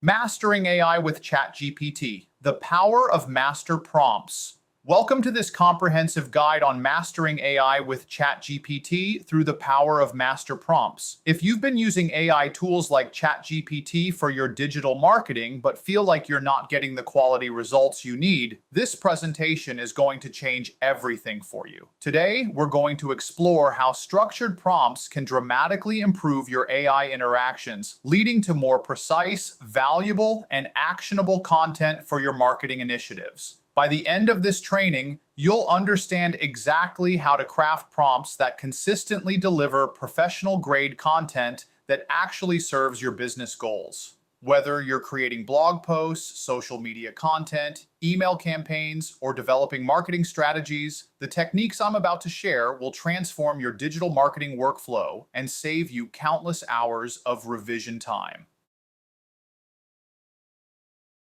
Mastering AI with ChatGPT, the power of master prompts. Welcome to this comprehensive guide on mastering AI with ChatGPT through the power of master prompts. If you've been using AI tools like ChatGPT for your digital marketing but feel like you're not getting the quality results you need, this presentation is going to change everything for you. Today, we're going to explore how structured prompts can dramatically improve your AI interactions, leading to more precise, valuable, and actionable content for your marketing initiatives. By the end of this training, you'll understand exactly how to craft prompts that consistently deliver professional-grade content that actually serves your business goals. Whether you're creating blog posts, social media content, email campaigns, or developing marketing strategies, the techniques I'm about to share will transform your digital marketing workflow and save you countless hours of revision time.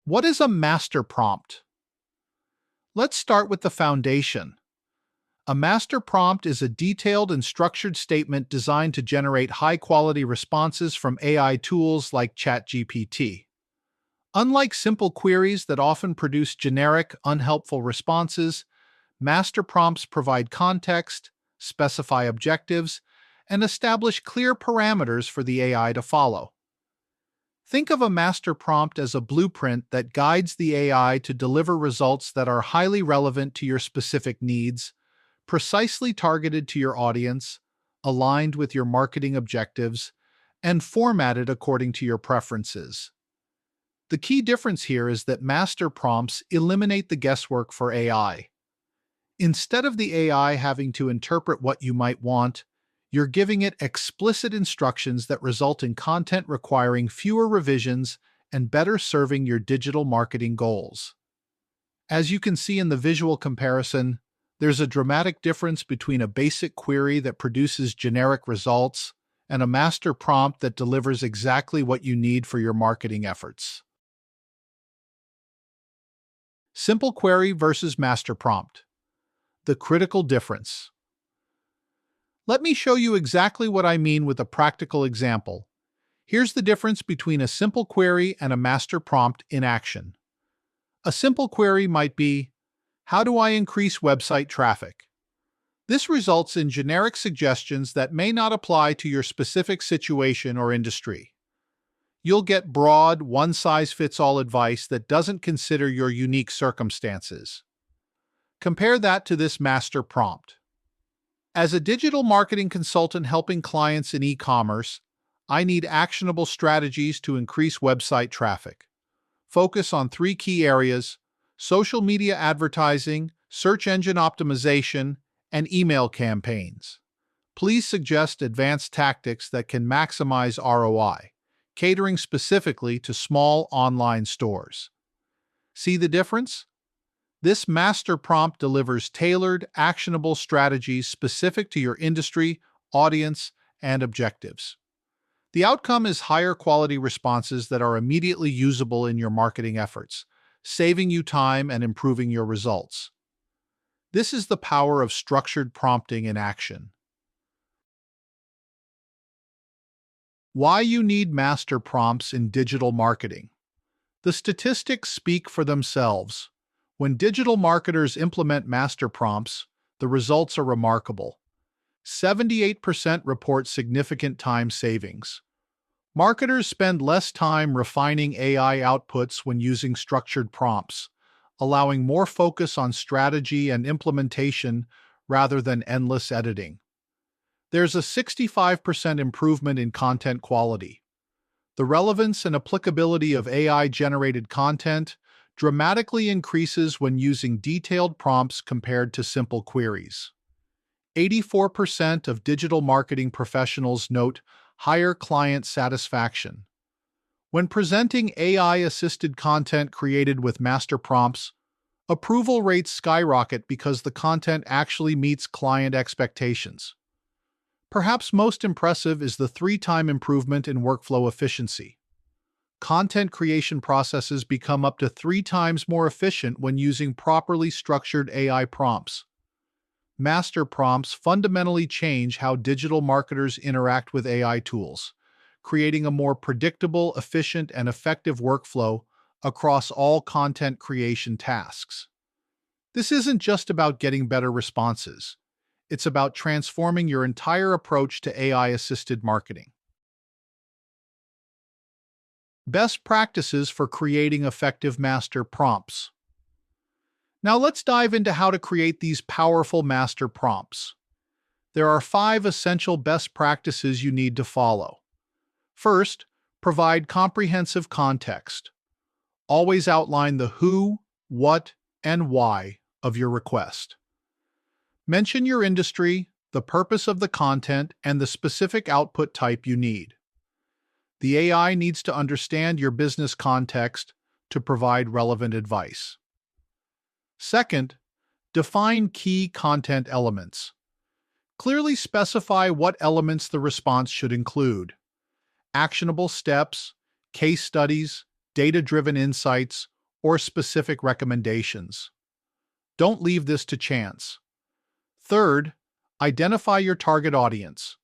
What is a master prompt? Let's start with the foundation. A master prompt is a detailed and structured statement designed to generate high-quality responses from AI tools like ChatGPT. Unlike simple queries that often produce generic, unhelpful responses, master prompts provide context, specify objectives, and establish clear parameters for the AI to follow. Think of a master prompt as a blueprint that guides the AI to deliver results that are highly relevant to your specific needs, precisely targeted to your audience, aligned with your marketing objectives, and formatted according to your preferences. The key difference here is that master prompts eliminate the guesswork for AI. Instead of the AI having to interpret what you might want, you're giving it explicit instructions that result in content requiring fewer revisions and better serving your digital marketing goals. As you can see in the visual comparison, there's a dramatic difference between a basic query that produces generic results and a master prompt that delivers exactly what you need for your marketing efforts. Simple query versus master prompt. The critical difference. Let me show you exactly what I mean with a practical example. Here's the difference between a simple query and a master prompt in action. A simple query might be, "How do I increase website traffic?" This results in generic suggestions that may not apply to your specific situation or industry. You'll get broad, one-size-fits-all advice that doesn't consider your unique circumstances. Compare that to this master prompt. As a digital marketing consultant helping clients in e-commerce, I need actionable strategies to increase website traffic. Focus on 3 key areas: social media advertising, search engine optimization, and email campaigns. Please suggest advanced tactics that can maximize ROI, catering specifically to small online stores. See the difference? This master prompt delivers tailored, actionable strategies specific to your industry, audience, and objectives. The outcome is higher quality responses that are immediately usable in your marketing efforts, saving you time and improving your results. This is the power of structured prompting in action. Why you need master prompts in digital marketing. The statistics speak for themselves. When digital marketers implement master prompts, the results are remarkable. 78% report significant time savings. Marketers spend less time refining AI outputs when using structured prompts, allowing more focus on strategy and implementation rather than endless editing. There's a 65% improvement in content quality. The relevance and applicability of AI-generated content dramatically increases when using detailed prompts compared to simple queries. 84% of digital marketing professionals note higher client satisfaction. When presenting AI-assisted content created with master prompts, approval rates skyrocket because the content actually meets client expectations. Perhaps most impressive is the 3-time improvement in workflow efficiency. Content creation processes become up to 3 times more efficient when using properly structured AI prompts. Master prompts fundamentally change how digital marketers interact with AI tools, creating a more predictable, efficient, and effective workflow across all content creation tasks. This isn't just about getting better responses. It's about transforming your entire approach to AI-assisted marketing. Best practices for creating effective master prompts. Now let's dive into how to create these powerful master prompts. There are 5 essential best practices you need to follow. First, provide comprehensive context. Always outline the who, what, and why of your request. Mention your industry, the purpose of the content, and the specific output type you need. The AI needs to understand your business context to provide relevant advice. Second, define key content elements. Clearly specify what elements the response should include. Actionable steps, case studies, data-driven insights, or specific recommendations. Don't leave this to chance. Third, identify your target audience.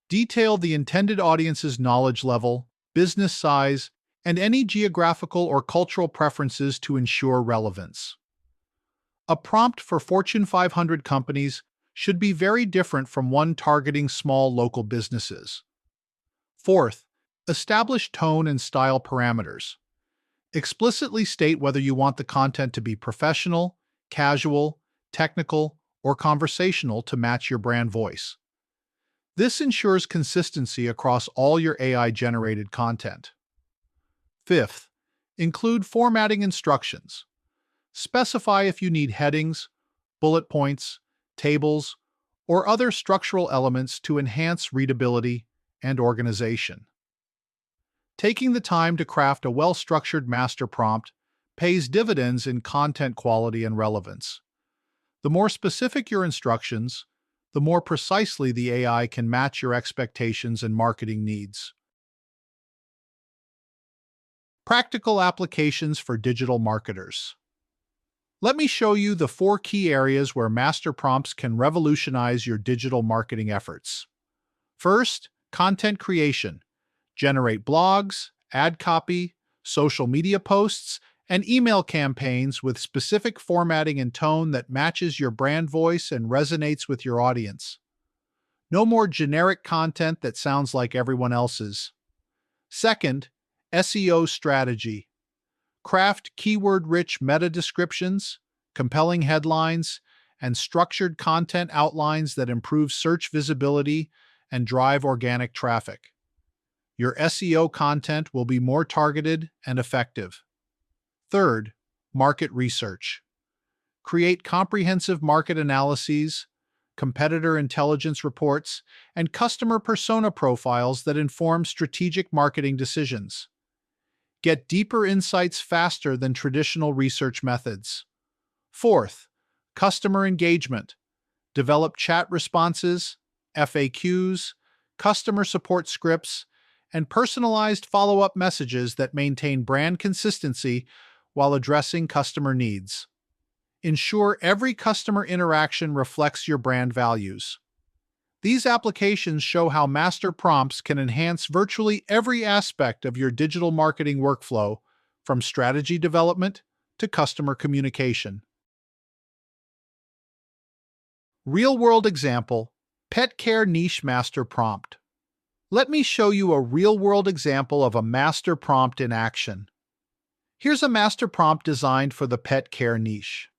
Detail the intended audience's knowledge level, business size, and any geographical or cultural preferences to ensure relevance. A prompt for Fortune 500 companies should be very different from one targeting small local businesses. Fourth, establish tone and style parameters. Explicitly state whether you want the content to be professional, casual, technical, or conversational to match your brand voice. This ensures consistency across all your AI-generated content. Fifth, include formatting instructions. Specify if you need headings, bullet points, tables, or other structural elements to enhance readability and organization. Taking the time to craft a well-structured master prompt pays dividends in content quality and relevance. The more specific your instructions, the more precisely the AI can match your expectations and marketing needs. Practical applications for digital marketers. Let me show you the 4 key areas where master prompts can revolutionize your digital marketing efforts. First, content creation. Generate blogs, ad copy, social media posts, and email campaigns with specific formatting and tone that matches your brand voice and resonates with your audience. No more generic content that sounds like everyone else's. Second, SEO strategy. Craft keyword-rich meta descriptions, compelling headlines, and structured content outlines that improve search visibility and drive organic traffic. Your SEO content will be more targeted and effective. Third, market research. Create comprehensive market analyses, competitor intelligence reports, and customer persona profiles that inform strategic marketing decisions. Get deeper insights faster than traditional research methods. Fourth, customer engagement. Develop chat responses, FAQs, customer support scripts, and personalized follow-up messages that maintain brand consistency while addressing customer needs. Ensure every customer interaction reflects your brand values. These applications show how master prompts can enhance virtually every aspect of your digital marketing workflow, from strategy development to customer communication. Real-world example, pet care niche master prompt. Let me show you a real-world example of a master prompt in action. Here's a master prompt designed for the pet care niche.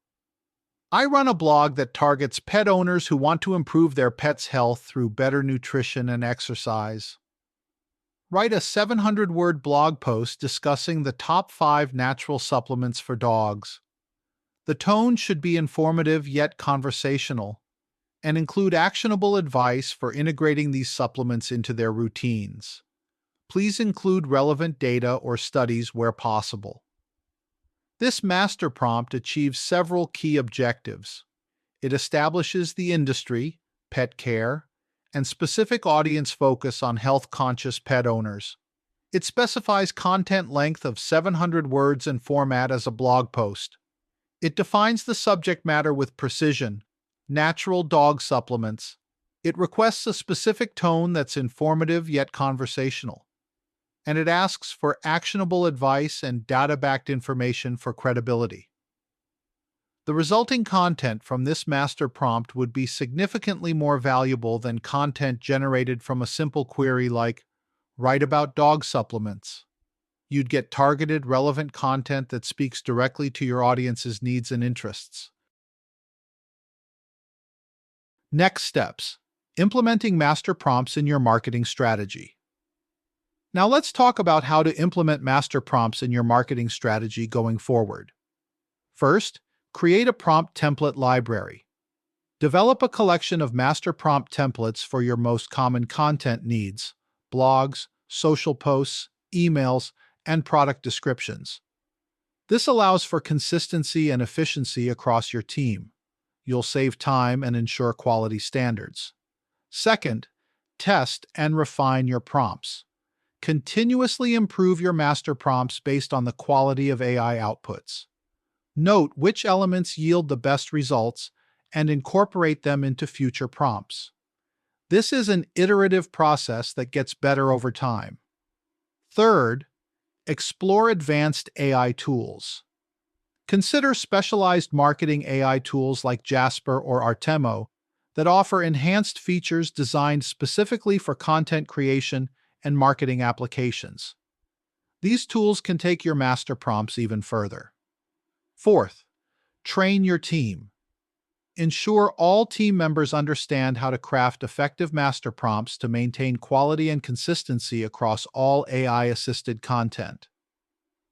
I run a blog that targets pet owners who want to improve their pet's health through better nutrition and exercise. Write a 700-word blog post discussing the top 5 natural supplements for dogs. The tone should be informative yet conversational, and include actionable advice for integrating these supplements into their routines. Please include relevant data or studies where possible. This master prompt achieves several key objectives. It establishes the industry, pet care, and specific audience focus on health-conscious pet owners. It specifies content length of 700 words and format as a blog post. It defines the subject matter with precision, natural dog supplements. It requests a specific tone that's informative yet conversational. and it asks for actionable advice and data-backed information for credibility. The resulting content from this master prompt would be significantly more valuable than content generated from a simple query like, "Write about dog supplements." You'd get targeted, relevant content that speaks directly to your audience's needs and interests. Next steps: implementing master prompts in your marketing strategy. Now let's talk about how to implement master prompts in your marketing strategy going forward. First, create a prompt template library. Develop a collection of master prompt templates for your most common content needs: blogs, social posts, emails, and product descriptions. This allows for consistency and efficiency across your team. You'll save time and ensure quality standards. Second, test and refine your prompts. Continuously improve your master prompts based on the quality of AI outputs. Note which elements yield the best results and incorporate them into future prompts. This is an iterative process that gets better over time. Third, explore advanced AI tools. Consider specialized marketing AI tools like Jasper or Artemo that offer enhanced features designed specifically for content creation and marketing applications. These tools can take your master prompts even further. Fourth, train your team. Ensure all team members understand how to craft effective master prompts to maintain quality and consistency across all AI-assisted content.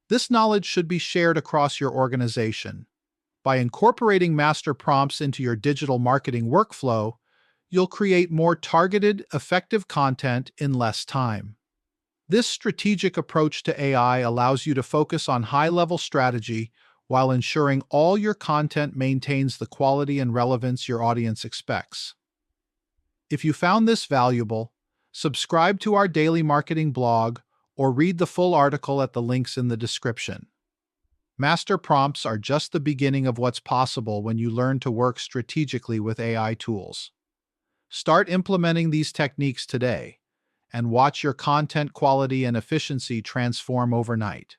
This knowledge should be shared across your organization. By incorporating master prompts into your digital marketing workflow, you'll create more targeted, effective content in less time. This strategic approach to AI allows you to focus on high-level strategy while ensuring all your content maintains the quality and relevance your audience expects. If you found this valuable, subscribe to our daily marketing blog or read the full article at the links in the description. Master prompts are just the beginning of what's possible when you learn to work strategically with AI tools. Start implementing these techniques today and watch your content quality and efficiency transform overnight.